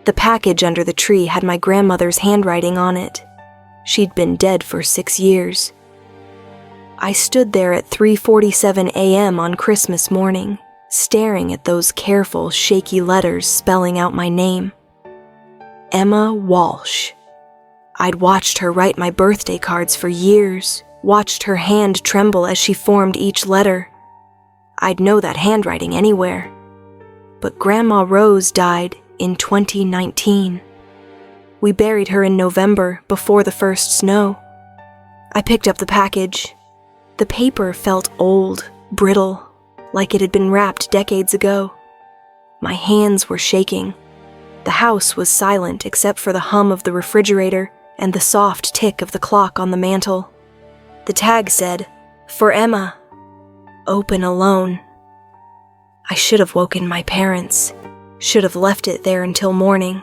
The package under the tree had my grandmother's handwriting on it. She'd been dead for 6 years. I stood there at 3:47 a.m. on Christmas morning, staring at those careful, shaky letters spelling out my name. Emma Walsh. I'd watched her write my birthday cards for years, watched her hand tremble as she formed each letter. I'd know that handwriting anywhere. But Grandma Rose died in 2019. We buried her in November, before the first snow. I picked up the package. The paper felt old, brittle, like it had been wrapped decades ago. My hands were shaking. The house was silent except for the hum of the refrigerator and the soft tick of the clock on the mantel. The tag said, "For Emma. Open alone." I should have woken my parents, should have left it there until morning.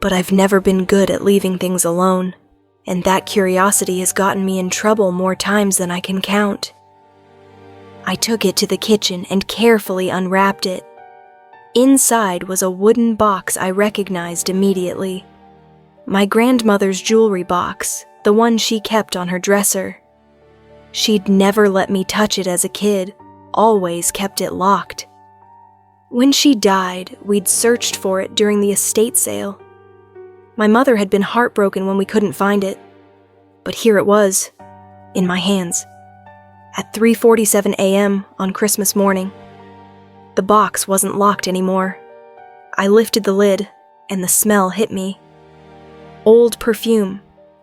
But I've never been good at leaving things alone, and that curiosity has gotten me in trouble more times than I can count. I took it to the kitchen and carefully unwrapped it. Inside was a wooden box I recognized immediately. My grandmother's jewelry box, the one she kept on her dresser. She'd never let me touch it as a kid, always kept it locked. When she died, we'd searched for it during the estate sale. My mother had been heartbroken when we couldn't find it, but here it was, in my hands, at 3:47 a.m. on Christmas morning. The box wasn't locked anymore. I lifted the lid, and the smell hit me. Old perfume,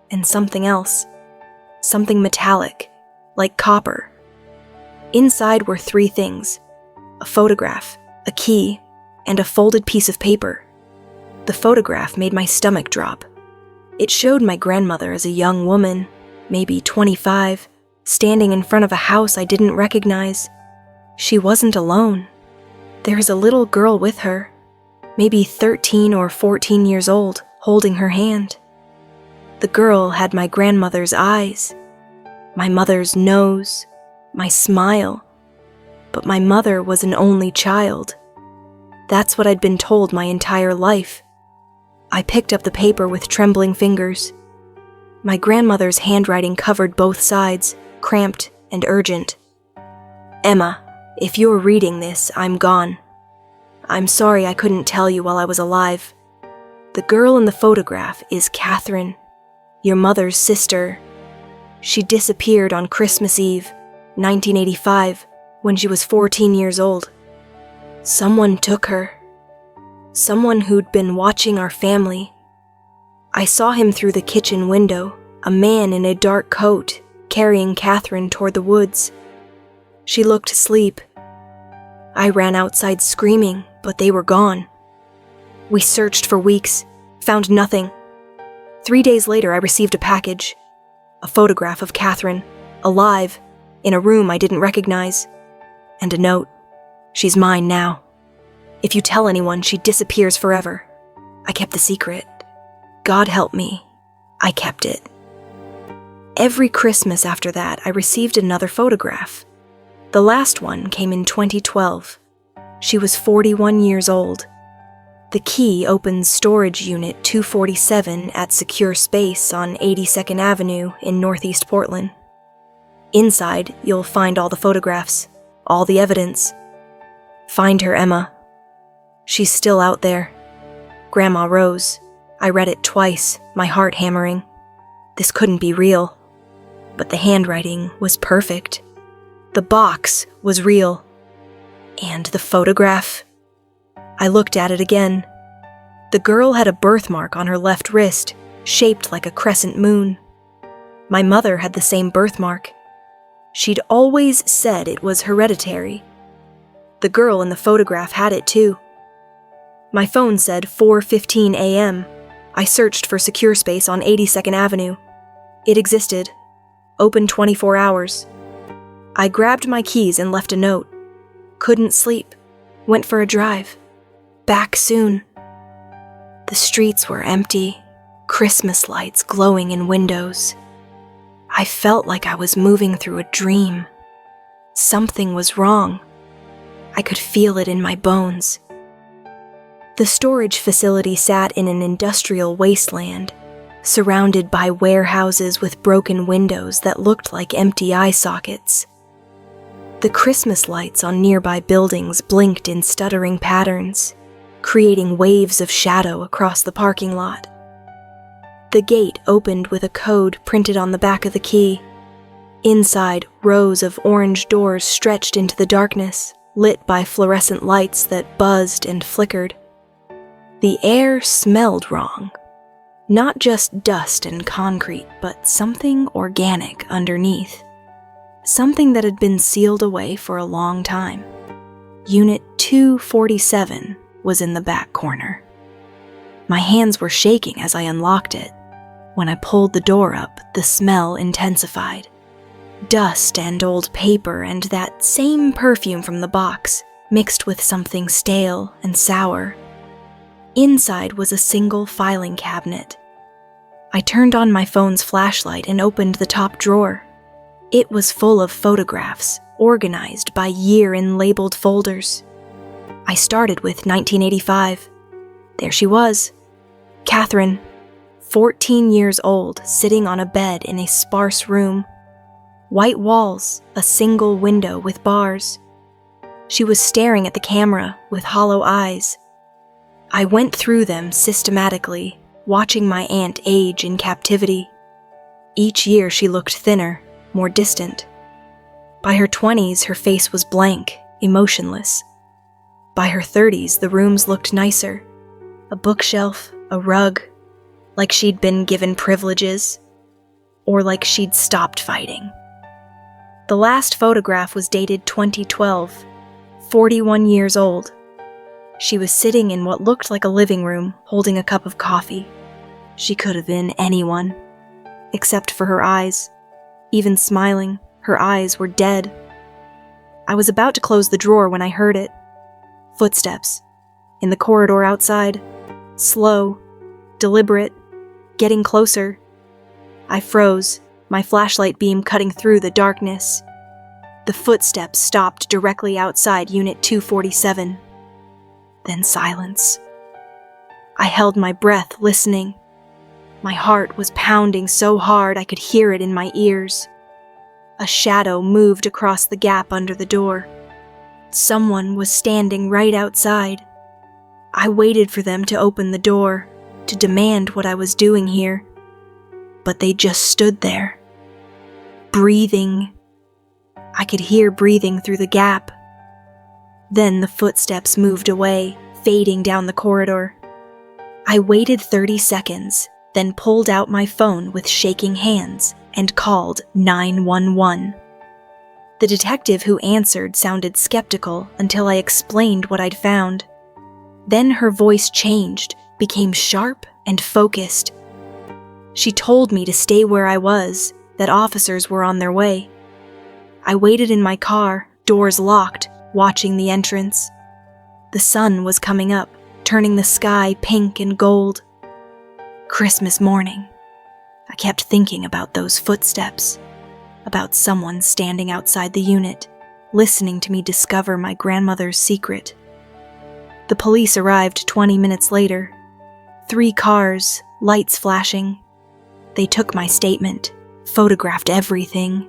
and something else. Something metallic, like copper. Inside were 3 things: a photograph, a key, and a folded piece of paper. The photograph made my stomach drop. It showed my grandmother as a young woman, maybe 25, standing in front of a house I didn't recognize. She wasn't alone. There was a little girl with her, maybe 13 or 14 years old, holding her hand. The girl had my grandmother's eyes, my mother's nose, my smile, but my mother was an only child. That's what I'd been told my entire life. I picked up the paper with trembling fingers. My grandmother's handwriting covered both sides, cramped and urgent. "Emma, if you're reading this, I'm gone. I'm sorry I couldn't tell you while I was alive. The girl in the photograph is Catherine, your mother's sister. She disappeared on Christmas Eve, 1985, when she was 14 years old. Someone took her. Someone who'd been watching our family. I saw him through the kitchen window, a man in a dark coat, carrying Catherine toward the woods. She looked asleep. I ran outside screaming, but they were gone. We searched for weeks, found nothing. 3 days later, I received a package. A photograph of Catherine, alive, in a room I didn't recognize. And a note. She's mine now. If you tell anyone, she disappears forever. I kept the secret. God help me, I kept it. Every Christmas after that, I received another photograph. The last one came in 2012. She was 41 years old. The key opens storage unit 247 at Secure Space on 82nd Avenue in Northeast Portland. Inside, you'll find all the photographs, all the evidence. Find her, Emma. She's still out there. Grandma Rose. I read it twice, my heart hammering. This couldn't be real. But the handwriting was perfect. The box was real. And the photograph? I looked at it again. The girl had a birthmark on her left wrist, shaped like a crescent moon. My mother had the same birthmark. She'd always said it was hereditary. The girl in the photograph had it too. My phone said 4:15 a.m. I searched for Secure Space on 82nd Avenue. It existed. Open 24 hours. I grabbed my keys and left a note. Couldn't sleep. Went for a drive. Back soon. The streets were empty, Christmas lights glowing in windows. I felt like I was moving through a dream. Something was wrong. I could feel it in my bones. The storage facility sat in an industrial wasteland, surrounded by warehouses with broken windows that looked like empty eye sockets. The Christmas lights on nearby buildings blinked in stuttering patterns, creating waves of shadow across the parking lot. The gate opened with a code printed on the back of the key. Inside, rows of orange doors stretched into the darkness, lit by fluorescent lights that buzzed and flickered. The air smelled wrong. Not just dust and concrete, but something organic underneath. Something that had been sealed away for a long time. Unit 247 was in the back corner. My hands were shaking as I unlocked it. When I pulled the door up, the smell intensified. Dust and old paper and that same perfume from the box, mixed with something stale and sour. Inside was a single filing cabinet. I turned on my phone's flashlight and opened the top drawer. It was full of photographs, organized by year in labeled folders. I started with 1985. There she was, Catherine, 14 years old, sitting on a bed in a sparse room. White walls, a single window with bars. She was staring at the camera with hollow eyes. I went through them systematically, watching my aunt age in captivity. Each year she looked thinner, more distant. By her 20s, her face was blank, emotionless. By her 30s, the rooms looked nicer. A bookshelf, a rug, like she'd been given privileges, or like she'd stopped fighting. The last photograph was dated 2012, 41 years old. She was sitting in what looked like a living room, holding a cup of coffee. She could have been anyone, except for her eyes. Even smiling, her eyes were dead. I was about to close the drawer when I heard it. Footsteps. In the corridor outside. Slow. Deliberate. Getting closer. I froze, my flashlight beam cutting through the darkness. The footsteps stopped directly outside Unit 247. Then silence. I held my breath, listening. My heart was pounding so hard I could hear it in my ears. A shadow moved across the gap under the door. Someone was standing right outside. I waited for them to open the door, to demand what I was doing here. But they just stood there. Breathing. I could hear breathing through the gap. Then the footsteps moved away, fading down the corridor. I waited 30 seconds, then pulled out my phone with shaking hands and called 911. The detective who answered sounded skeptical until I explained what I'd found. Then her voice changed, became sharp and focused. She told me to stay where I was, that officers were on their way. I waited in my car, doors locked, watching the entrance. The sun was coming up, turning the sky pink and gold. Christmas morning. I kept thinking about those footsteps, about someone standing outside the unit, listening to me discover my grandmother's secret. The police arrived 20 minutes later. 3 cars, lights flashing. They took my statement, photographed everything,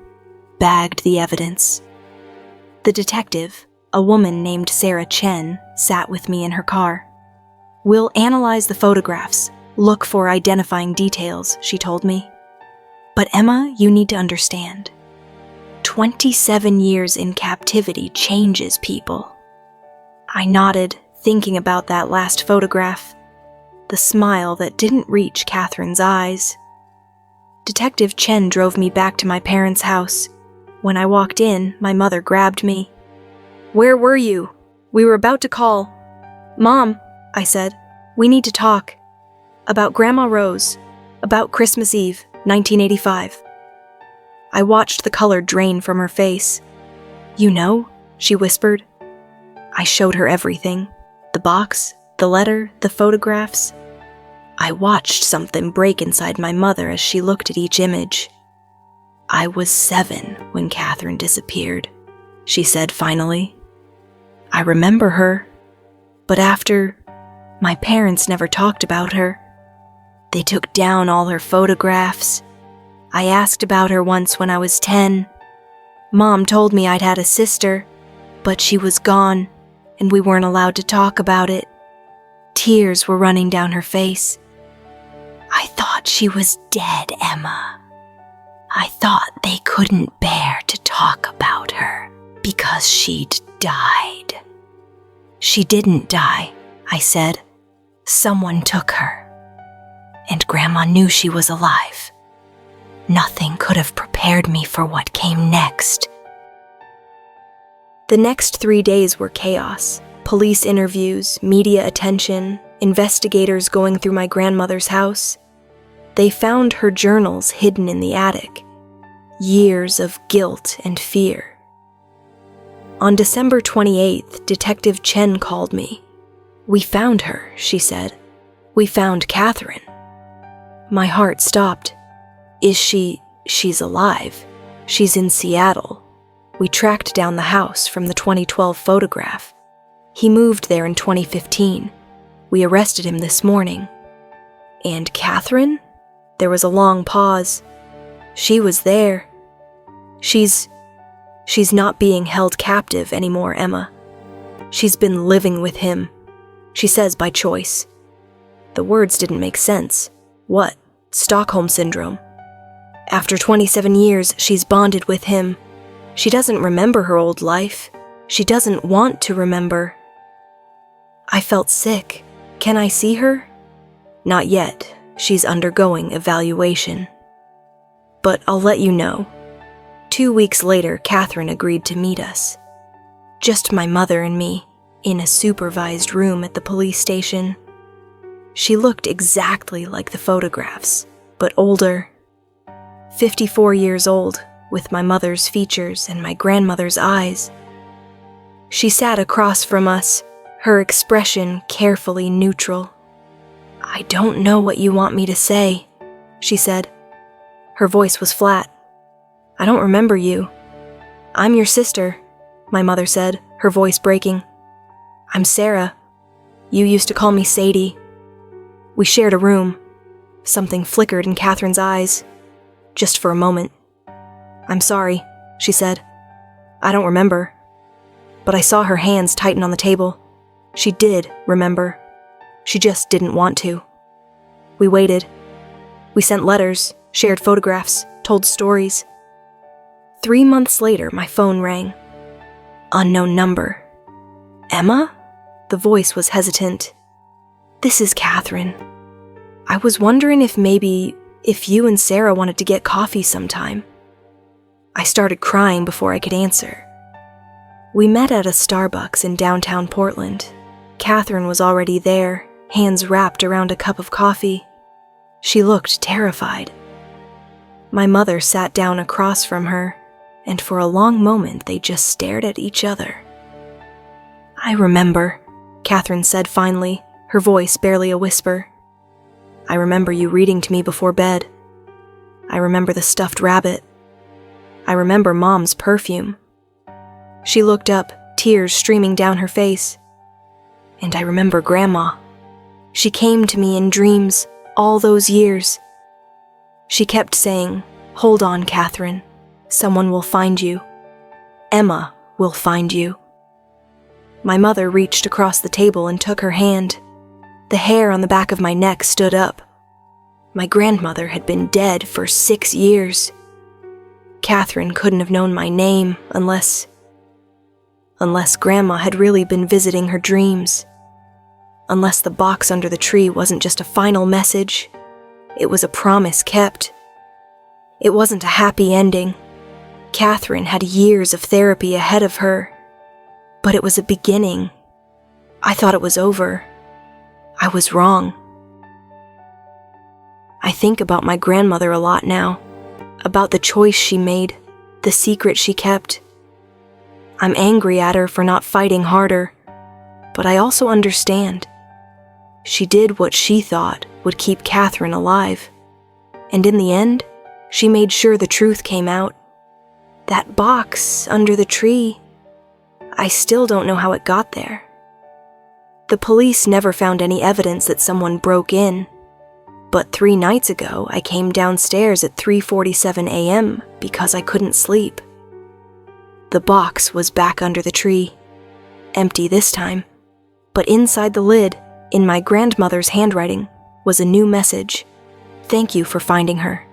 bagged the evidence. The detective, a woman named Sarah Chen, sat with me in her car. "We'll analyze the photographs, look for identifying details," she told me. "But Emma, you need to understand. 27 years in captivity changes people." I nodded, thinking about that last photograph, the smile that didn't reach Catherine's eyes. Detective Chen drove me back to my parents' house. When I walked in, my mother grabbed me. "Where were you? We were about to call." "Mom," I said, "we need to talk. About Grandma Rose. About Christmas Eve, 1985. I watched the color drain from her face. "You know?" she whispered. I showed her everything. The box, the letter, the photographs. I watched something break inside my mother as she looked at each image. "I was 7 when Catherine disappeared," she said finally. "I remember her, but after My parents never talked about her. They took down all her photographs. I asked about her once when I was 10. Mom told me I'd had a sister, but she was gone, and we weren't allowed to talk about it. Tears were running down her face. I thought she was dead, Emma. I thought they couldn't bear to talk about her because she'd died. She didn't die, I said. Someone took her. And Grandma knew she was alive. Nothing could have prepared me for what came next. The next 3 days were chaos. Police interviews, media attention, investigators going through my grandmother's house. They found her journals hidden in the attic. Years of guilt and fear. On December 28th, Detective Chen called me. "We found her," she said. "We found Catherine." My heart stopped. She's alive. She's in Seattle. We tracked down the house from the 2012 photograph. He moved there in 2015. We arrested him this morning. And Catherine? There was a long pause. She was there. She's not being held captive anymore, Emma. She's been living with him. She says by choice. The words didn't make sense. What? Stockholm Syndrome. After 27 years, she's bonded with him. She doesn't remember her old life. She doesn't want to remember. I felt sick. Can I see her? Not yet. She's undergoing evaluation. But I'll let you know. 2 weeks later, Catherine agreed to meet us. Just my mother and me, in a supervised room at the police station. She looked exactly like the photographs, but older. 54 years old, with my mother's features and my grandmother's eyes. She sat across from us, her expression carefully neutral. "I don't know what you want me to say," she said. Her voice was flat. "I don't remember you." "I'm your sister," my mother said, her voice breaking. "I'm Sarah. You used to call me Sadie." We shared a room. Something flickered in Catherine's eyes. Just for a moment. "I'm sorry," she said. "I don't remember." But I saw her hands tighten on the table. She did remember. She just didn't want to. We waited. We sent letters, shared photographs, told stories. 3 months later, my phone rang. Unknown number. "Emma?" The voice was hesitant. "This is Catherine. I was wondering if you and Sarah wanted to get coffee sometime." I started crying before I could answer. We met at a Starbucks in downtown Portland. Catherine was already there, hands wrapped around a cup of coffee. She looked terrified. My mother sat down across from her, and for a long moment they just stared at each other. "I remember," Catherine said finally, her voice barely a whisper. "I remember you reading to me before bed. I remember the stuffed rabbit. I remember Mom's perfume." She looked up, tears streaming down her face. "And I remember Grandma. She came to me in dreams all those years. She kept saying, 'Hold on, Catherine. Someone will find you. Emma will find you.'" My mother reached across the table and took her hand. The hair on the back of my neck stood up. My grandmother had been dead for 6 years. Catherine couldn't have known my name unless Grandma had really been visiting her dreams. Unless the box under the tree wasn't just a final message. It was a promise kept. It wasn't a happy ending. Catherine had years of therapy ahead of her. But it was a beginning. I thought it was over. I was wrong. I think about my grandmother a lot now, about the choice she made, the secret she kept. I'm angry at her for not fighting harder, but I also understand. She did what she thought would keep Catherine alive, and in the end, she made sure the truth came out. That box under the tree, I still don't know how it got there. The police never found any evidence that someone broke in. But 3 nights ago, I came downstairs at 3:47 a.m. because I couldn't sleep. The box was back under the tree, empty this time, but inside the lid, in my grandmother's handwriting, was a new message. Thank you for finding her.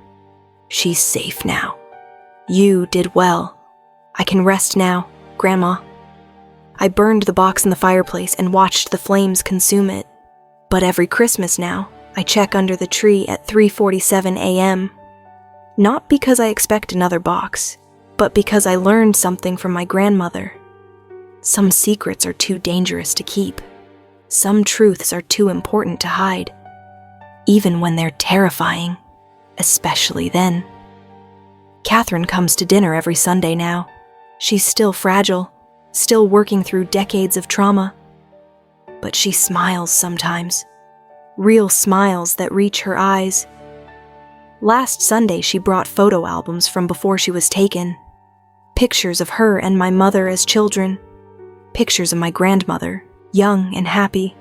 She's safe now. You did well. I can rest now, Grandma. I burned the box in the fireplace and watched the flames consume it. But every Christmas now, I check under the tree at 3:47 a.m. Not because I expect another box, but because I learned something from my grandmother. Some secrets are too dangerous to keep. Some truths are too important to hide, even when they're terrifying, especially then. Catherine comes to dinner every Sunday now. She's still fragile, still working through decades of trauma. But she smiles sometimes, real smiles that reach her eyes. Last Sunday, she brought photo albums from before she was taken. Pictures of her and my mother as children. Pictures of my grandmother, young and happy.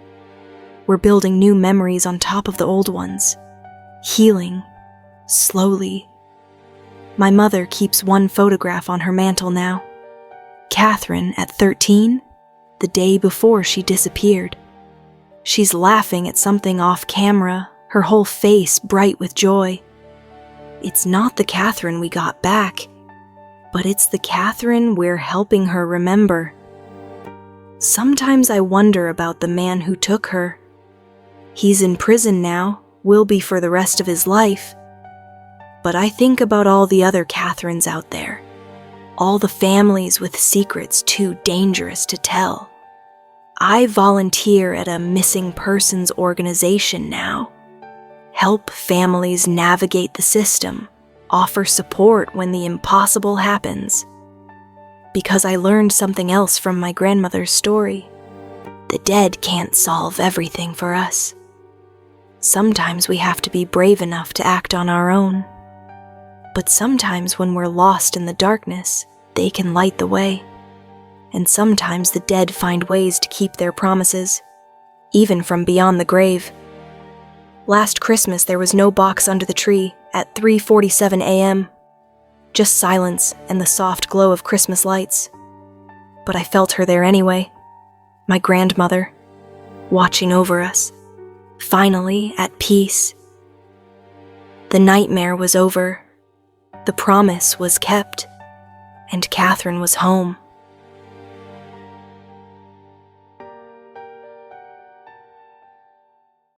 We're building new memories on top of the old ones. Healing, slowly. My mother keeps one photograph on her mantle now. Catherine at 13, the day before she disappeared. She's laughing at something off camera, her whole face bright with joy. It's not the Catherine we got back, but it's the Catherine we're helping her remember. Sometimes I wonder about the man who took her. He's in prison now, will be for the rest of his life. But I think about all the other Catherines out there, all the families with secrets too dangerous to tell. I volunteer at a missing persons organization now. Help families navigate the system, offer support when the impossible happens. Because I learned something else from my grandmother's story. The dead can't solve everything for us. Sometimes we have to be brave enough to act on our own. But sometimes when we're lost in the darkness, they can light the way. And sometimes the dead find ways to keep their promises, even from beyond the grave. Last Christmas, there was no box under the tree at 3:47 a.m. Just silence and the soft glow of Christmas lights. But I felt her there anyway. My grandmother, watching over us, finally at peace. The nightmare was over. The promise was kept, and Catherine was home.